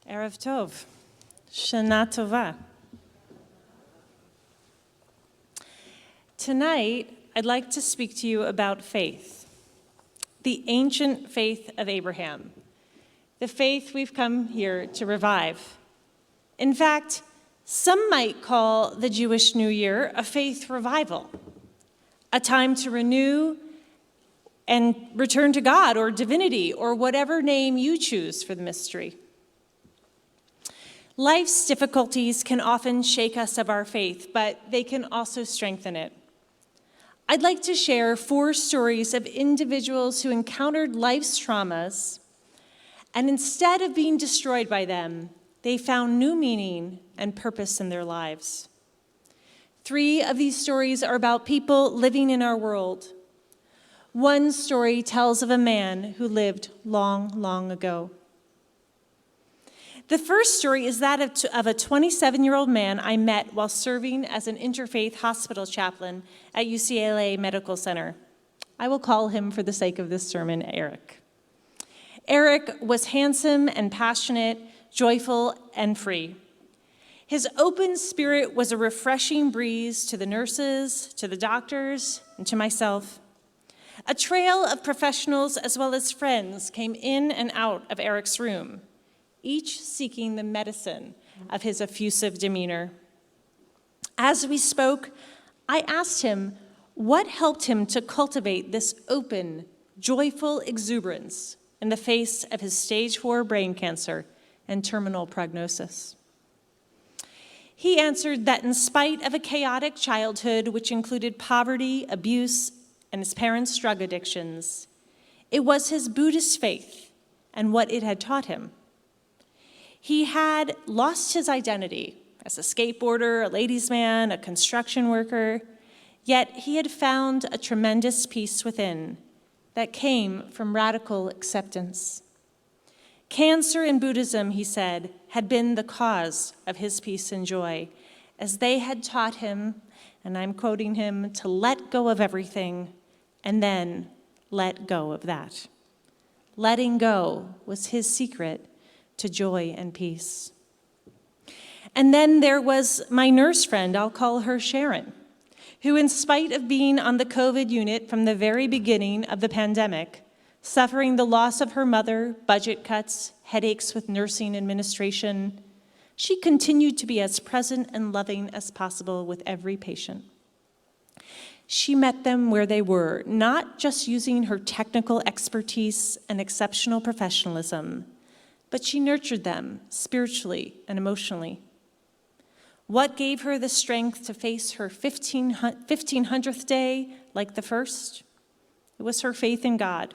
Erev Tov, Shana Tova. Tonight, I'd like to speak to you about faith, the ancient faith of Abraham, the faith we've come here to revive. In fact, some might call the Jewish New Year a faith revival, a time to renew and return to God or divinity or whatever name you choose for the mystery. Life's difficulties can often shake us of our faith, but they can also strengthen it. I'd like to share 4 stories of individuals who encountered life's traumas, and instead of being destroyed by them, they found new meaning and purpose in their lives. 3 of these stories are about people living in our world. One story tells of a man who lived long, long ago. The first story is that of a 27-year-old man I met while serving as an interfaith hospital chaplain at UCLA Medical Center. I will call him, for the sake of this sermon, Eric. Eric was handsome and passionate, joyful and free. His open spirit was a refreshing breeze to the nurses, to the doctors, and to myself. A trail of professionals as well as friends came in and out of Eric's room, each seeking the medicine of his effusive demeanor. As we spoke, I asked him what helped him to cultivate this open, joyful exuberance in the face of his stage 4 brain cancer and terminal prognosis. He answered that in spite of a chaotic childhood which included poverty, abuse, and his parents' drug addictions, it was his Buddhist faith and what it had taught him. He had lost his identity as a skateboarder, a ladies' man, a construction worker, yet he had found a tremendous peace within that came from radical acceptance. Cancer and Buddhism, he said, had been the cause of his peace and joy, as they had taught him, and I'm quoting him, to let go of everything and then let go of that. Letting go was his secret to joy and peace. And then there was my nurse friend, I'll call her Sharon, who, in spite of being on the COVID unit from the very beginning of the pandemic, suffering the loss of her mother, budget cuts, headaches with nursing administration, she continued to be as present and loving as possible with every patient. She met them where they were, not just using her technical expertise and exceptional professionalism, but she nurtured them spiritually and emotionally. What gave her the strength to face her 1500th day like the first? It was her faith in God,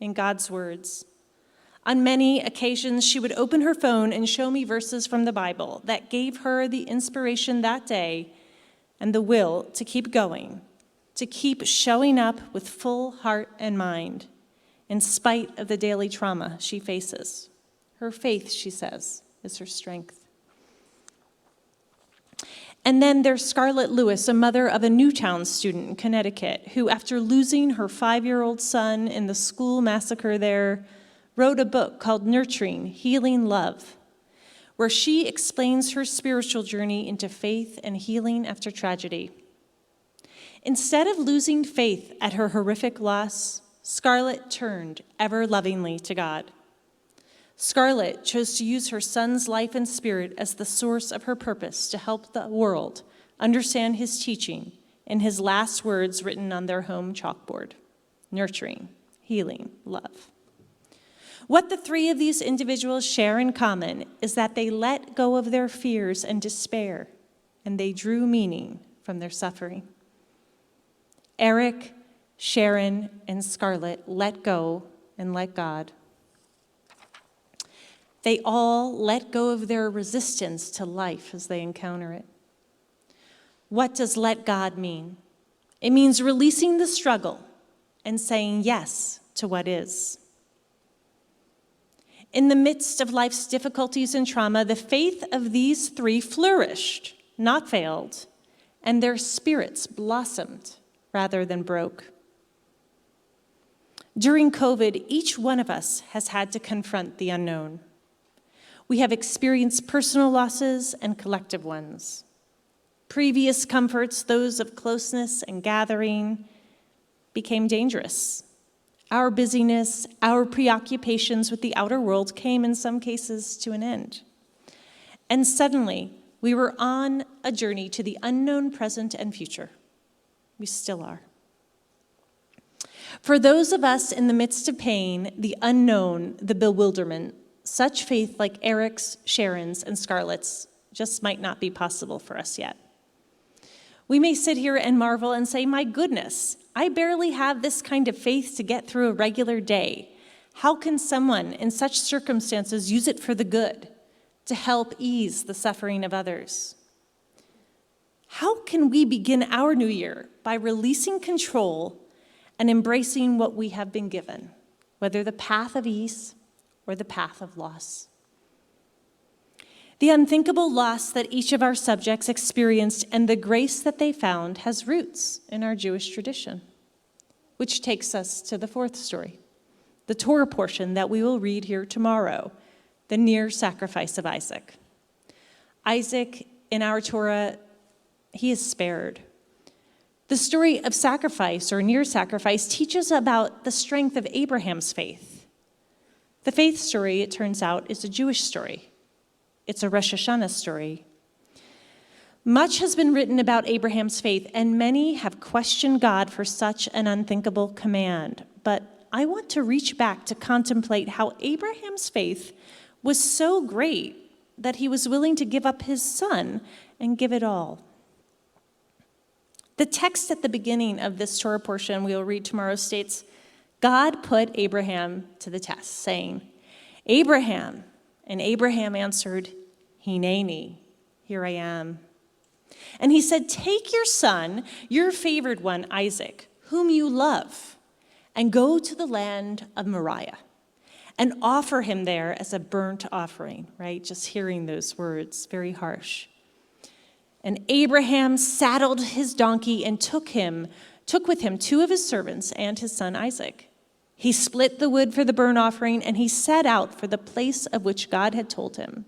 in God's words. On many occasions, she would open her phone and show me verses from the Bible that gave her the inspiration that day and the will to keep going, to keep showing up with full heart and mind, in spite of the daily trauma she faces. Her faith, she says, is her strength. And then there's Scarlett Lewis, a mother of a Newtown student in Connecticut, who, after losing her 5-year-old son in the school massacre there, wrote a book called Nurturing, Healing Love, where she explains her spiritual journey into faith and healing after tragedy. Instead of losing faith at her horrific loss, Scarlett turned ever lovingly to God. Scarlett chose to use her son's life and spirit as the source of her purpose to help the world understand his teaching in his last words written on their home chalkboard: nurturing, healing, love. What the 3 of these individuals share in common is that they let go of their fears and despair, and they drew meaning from their suffering. Eric, Sharon, and Scarlett let go and let God. They all let go of their resistance to life as they encounter it. What does let God mean? It means releasing the struggle and saying yes to what is. In the midst of life's difficulties and trauma, the faith of these 3 flourished, not failed, and their spirits blossomed rather than broke. During COVID, each one of us has had to confront the unknown. We have experienced personal losses and collective ones. Previous comforts, those of closeness and gathering, became dangerous. Our busyness, our preoccupations with the outer world came in some cases to an end. And suddenly, we were on a journey to the unknown present and future. We still are. For those of us in the midst of pain, the unknown, the bewilderment, such faith like Eric's, Sharon's, and Scarlett's just might not be possible for us yet. We may sit here and marvel and say, my goodness, I barely have this kind of faith to get through a regular day. How can someone in such circumstances use it for the good, to help ease the suffering of others? How can we begin our new year by releasing control and embracing what we have been given, whether the path of ease or the path of loss? The unthinkable loss that each of our subjects experienced and the grace that they found has roots in our Jewish tradition, which takes us to the fourth story, the Torah portion that we will read here tomorrow, the near sacrifice of Isaac. Isaac, in our Torah, he is spared. The story of sacrifice or near sacrifice teaches about the strength of Abraham's faith. The faith story, it turns out, is a Jewish story. It's a Rosh Hashanah story. Much has been written about Abraham's faith, and many have questioned God for such an unthinkable command. But I want to reach back to contemplate how Abraham's faith was so great that he was willing to give up his son and give it all. The text at the beginning of this Torah portion we will read tomorrow states, God put Abraham to the test, saying, Abraham. And Abraham answered, Hineni, here I am. And he said, take your son, your favored one, Isaac, whom you love, and go to the land of Moriah and offer him there as a burnt offering, right? Just hearing those words, very harsh. And Abraham saddled his donkey and took with him 2 of his servants and his son Isaac. He split the wood for the burnt offering, and he set out for the place of which God had told him.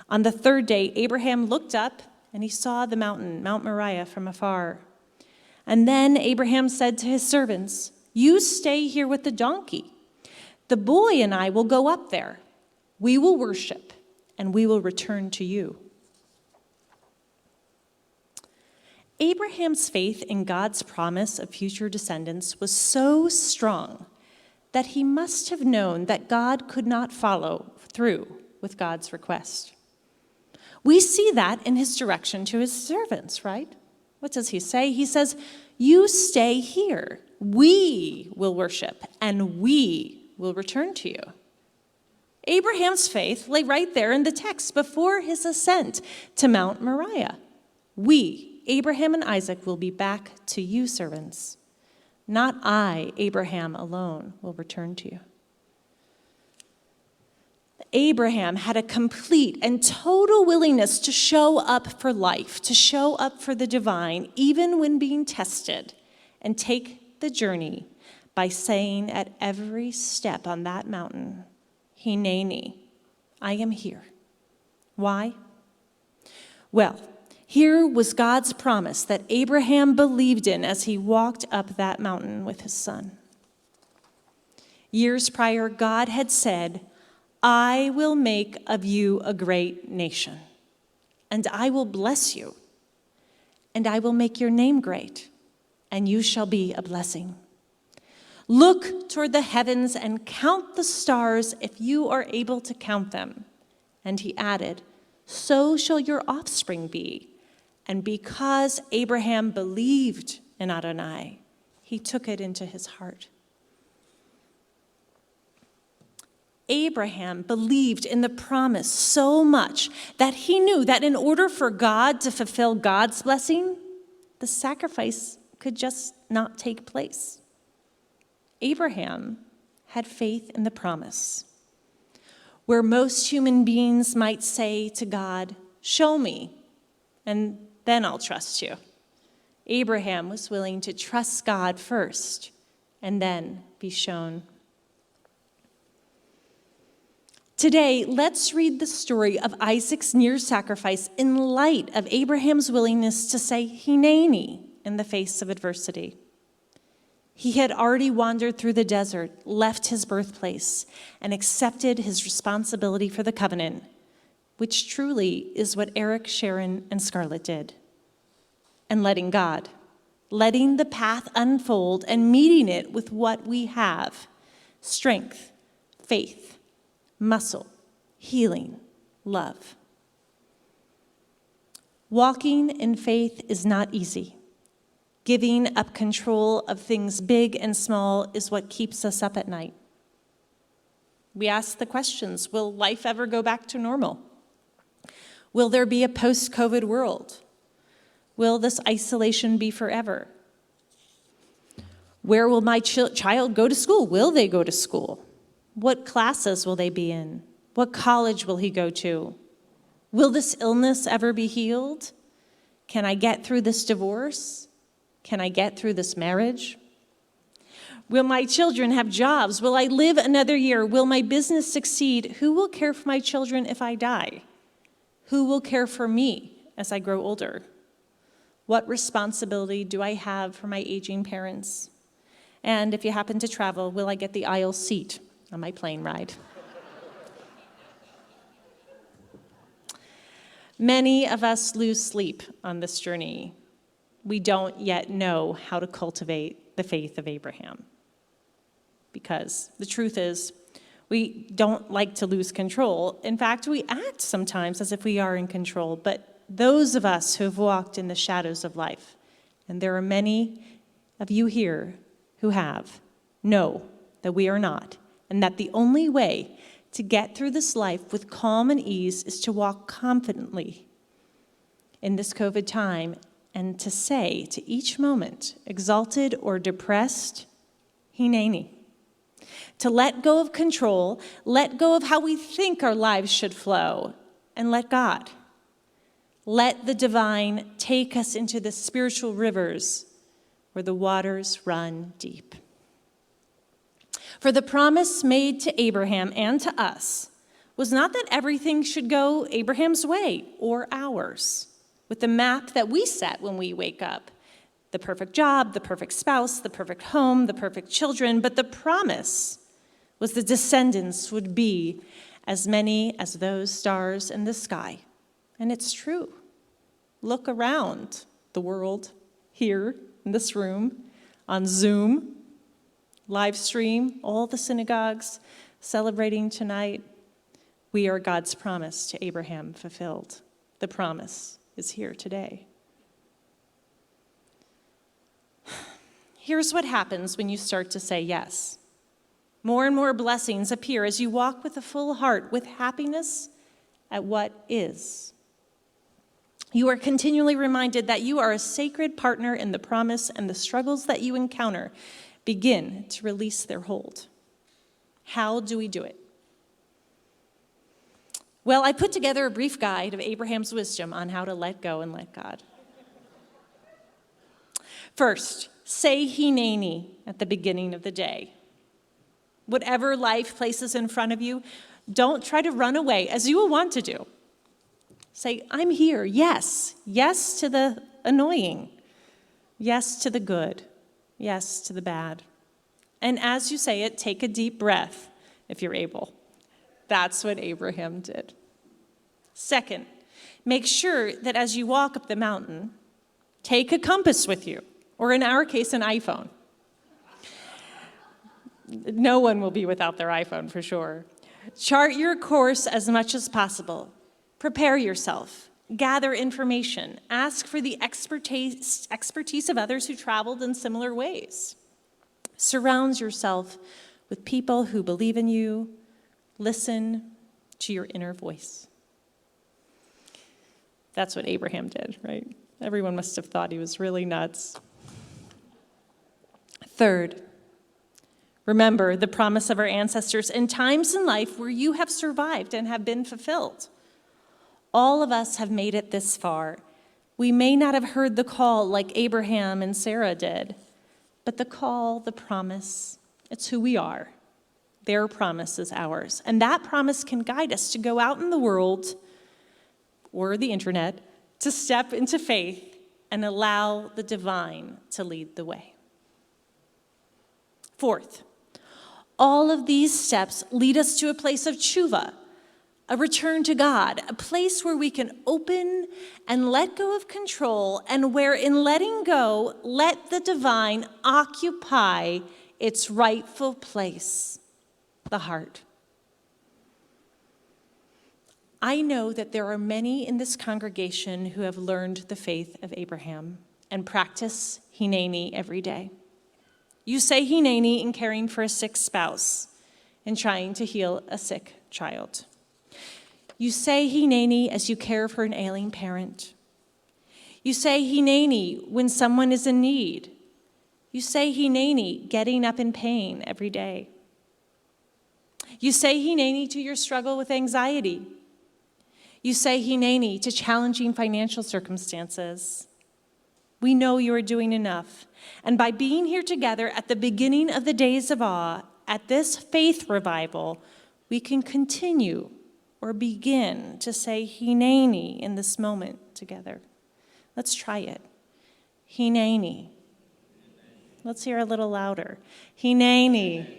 On the 3rd day, Abraham looked up, and he saw the mountain, Mount Moriah, from afar. And then Abraham said to his servants, you stay here with the donkey. The boy and I will go up there. We will worship, and we will return to you. Abraham's faith in God's promise of future descendants was so strong that he must have known that God could not follow through with God's request. We see that in his direction to his servants, right? What does he say? He says, you stay here. We will worship, and we will return to you. Abraham's faith lay right there in the text before his ascent to Mount Moriah. We, Abraham and Isaac, will be back to you, servants. Not I, Abraham alone, will return to you. Abraham had a complete and total willingness to show up for life, to show up for the divine, even when being tested, and take the journey by saying at every step on that mountain, Hineni, I am here. Why? Well, here was God's promise that Abraham believed in as he walked up that mountain with his son. Years prior, God had said, I will make of you a great nation, and I will bless you, and I will make your name great, and you shall be a blessing. Look toward the heavens and count the stars if you are able to count them. And he added, so shall your offspring be. And because Abraham believed in Adonai, he took it into his heart. Abraham believed in the promise so much that he knew that in order for God to fulfill God's blessing, the sacrifice could just not take place. Abraham had faith in the promise. Where most human beings might say to God, show me, and then I'll trust you. Abraham was willing to trust God first and then be shown. Today, let's read the story of Isaac's near sacrifice in light of Abraham's willingness to say Hineni in the face of adversity. He had already wandered through the desert, left his birthplace, and accepted his responsibility for the covenant, which truly is what Eric, Sharon, and Scarlett did. And letting God, letting the path unfold and meeting it with what we have: strength, faith, muscle, healing, love. Walking in faith is not easy. Giving up control of things big and small is what keeps us up at night. We ask the questions: will life ever go back to normal? Will there be a post-COVID world? Will this isolation be forever? Where will my child go to school? Will they go to school? What classes will they be in? What college will he go to? Will this illness ever be healed? Can I get through this divorce? Can I get through this marriage? Will my children have jobs? Will I live another year? Will my business succeed? Who will care for my children if I die? Who will care for me as I grow older? What responsibility do I have for my aging parents? And if you happen to travel, will I get the aisle seat on my plane ride? Many of us lose sleep on this journey. We don't yet know how to cultivate the faith of Abraham. Because the truth is, we don't like to lose control. In fact, we act sometimes as if we are in control. But those of us who have walked in the shadows of life, and there are many of you here who have, know that we are not, and that the only way to get through this life with calm and ease is to walk confidently in this COVID time and to say to each moment, exalted or depressed, Hineni. To let go of control, let go of how we think our lives should flow, and let God. Let the divine take us into the spiritual rivers where the waters run deep. For the promise made to Abraham and to us was not that everything should go Abraham's way or ours, with the map that we set when we wake up. The perfect job, the perfect spouse, the perfect home, the perfect children, but the promise was the descendants would be as many as those stars in the sky. And it's true. Look around the world, here in this room, on Zoom, live stream, all the synagogues celebrating tonight. We are God's promise to Abraham fulfilled. The promise is here today. Here's what happens when you start to say yes. More and more blessings appear as you walk with a full heart, with happiness at what is. You are continually reminded that you are a sacred partner in the promise, and the struggles that you encounter begin to release their hold. How do we do it? Well, I put together a brief guide of Abraham's wisdom on how to let go and let God. First, say Hineni at the beginning of the day. Whatever life places in front of you, don't try to run away, as you will want to do. Say, I'm here, yes. Yes to the annoying. Yes to the good. Yes to the bad. And as you say it, take a deep breath, if you're able. That's what Abraham did. Second, make sure that as you walk up the mountain, take a compass with you, or in our case, an iPhone. No one will be without their iPhone for sure. Chart your course as much as possible. Prepare yourself. Gather information. Ask for the expertise of others who traveled in similar ways. Surround yourself with people who believe in you. Listen to your inner voice. That's what Abraham did, right? Everyone must have thought he was really nuts. Third, remember the promise of our ancestors in times in life where you have survived and have been fulfilled. All of us have made it this far. We may not have heard the call like Abraham and Sarah did, but the call, the promise, it's who we are. their promise is ours. And that promise can guide us to go out in the world or the internet to step into faith and allow the divine to lead the way. Fourth, all of these steps lead us to a place of tshuva, a return to God, a place where we can open and let go of control, and where in letting go, let the divine occupy its rightful place, the heart. I know that there are many in this congregation who have learned the faith of Abraham and practice Hineni every day. You say Hineni in caring for a sick spouse and trying to heal a sick child. You say Hineni as you care for an ailing parent. You say Hineni when someone is in need. You say Hineni getting up in pain every day. You say Hineni to your struggle with anxiety. You say Hineni to challenging financial circumstances. We know you are doing enough. And by being here together at the beginning of the Days of Awe, at this faith revival, we can continue or begin to say Hineni in this moment together. Let's try it. Hineni. Let's hear a little louder. Hineni.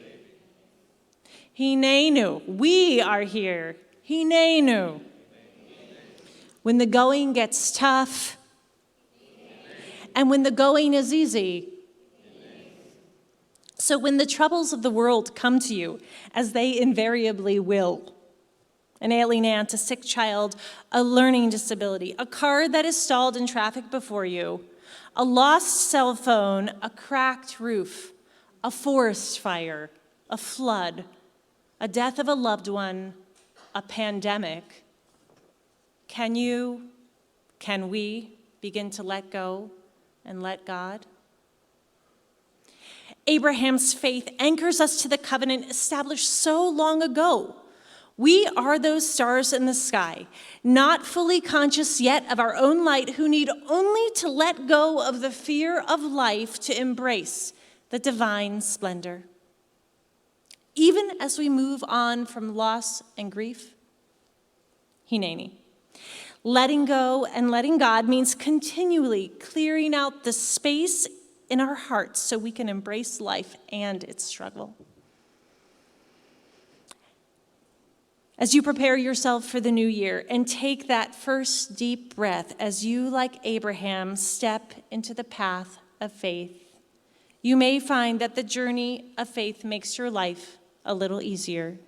Hinenu. We are here. Hinenu. When the going gets tough, and when the going is easy. So when the troubles of the world come to you, as they invariably will, an ailing aunt, a sick child, a learning disability, a car that is stalled in traffic before you, a lost cell phone, a cracked roof, a forest fire, a flood, a death of a loved one, a pandemic, can we begin to let go and let God? Abraham's faith anchors us to the covenant established so long ago. We are those stars in the sky, not fully conscious yet of our own light, who need only to let go of the fear of life to embrace the divine splendor. Even as we move on from loss and grief, Hineni. Letting go and letting God means continually clearing out the space in our hearts so we can embrace life and its struggle. As you prepare yourself for the new year and take that first deep breath as you, like Abraham, step into the path of faith, you may find that the journey of faith makes your life a little easier.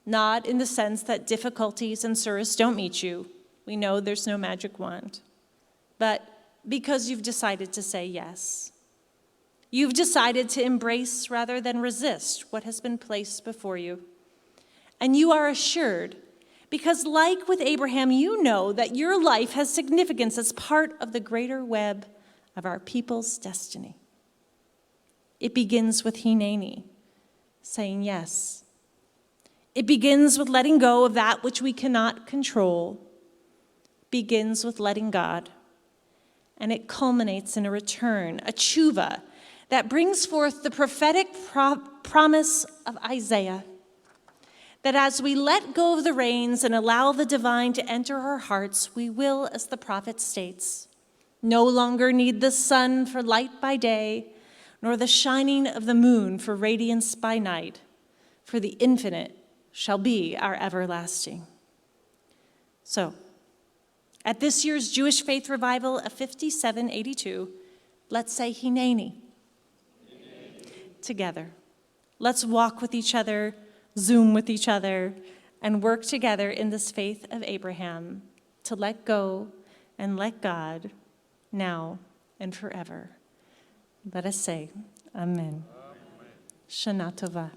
Not in the sense that difficulties and sorrows don't meet you. We know there's no magic wand. But because you've decided to say yes. You've decided to embrace rather than resist what has been placed before you. And you are assured, because like with Abraham, you know that your life has significance as part of the greater web of our people's destiny. It begins with Hineni, saying yes. It begins with letting go of that which we cannot control. Begins with letting God. And it culminates in a return, a tshuva, that brings forth the prophetic promise of Isaiah, that as we let go of the reins and allow the divine to enter our hearts, we will, as the prophet states, no longer need the sun for light by day, nor the shining of the moon for radiance by night, for the infinite shall be our everlasting. So, at this year's Jewish Faith Revival of 5782, let's say Hineni together. Let's walk with each other, Zoom with each other, and work together in this faith of Abraham to let go and let God now and forever. Let us say, Amen. Shana Tova.